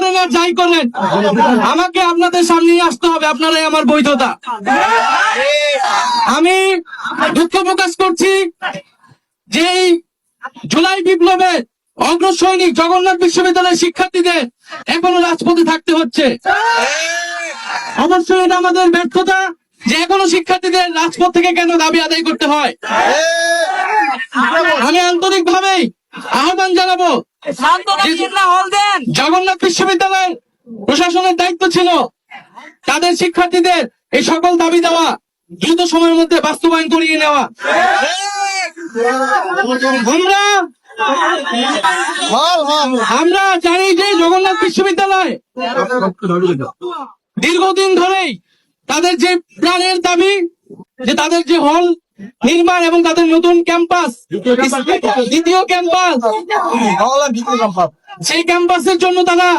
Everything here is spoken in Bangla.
করেন আর যাই করেন, আমাকে আপনাদের সামনে আসতে হবে, আপনারাই আমার বৈধতা। আমি দুঃখ প্রকাশ করছি যে এই জুলাই বিপ্লবের অগ্রসৈনিক জগন্নাথ বিশ্ববিদ্যালয়ের শিক্ষার্থীদের এখনো রাজপথে থাকতে হচ্ছে। অবশ্যই এটা আমাদের ব্যর্থতা যে এখনো শিক্ষার্থীদের রাজপথ থেকে কেন দাবি আদায় করতে হয়। আমি আন্তরিকভাবেই আহ্বান জানাবো, জগন্নাথ বিশ্ববিদ্যালয়ের প্রশাসনের দায়িত্ব ছিল তাদের শিক্ষার্থীদের এই সকল দাবি দেওয়া দ্রুত সময়ের মধ্যে বাস্তবায়ন করিয়ে নেওয়া। আমরা জানি যে জগন্নাথ বিশ্ববিদ্যালয় দীর্ঘদিন ধরেই তাদের যে প্রাণের দাবি, যে তাদের যে হল নির্মাণ এবং তাদের নতুন ক্যাম্পাস, দ্বিতীয় ক্যাম্পাস, সেই ক্যাম্পাসের জন্য তারা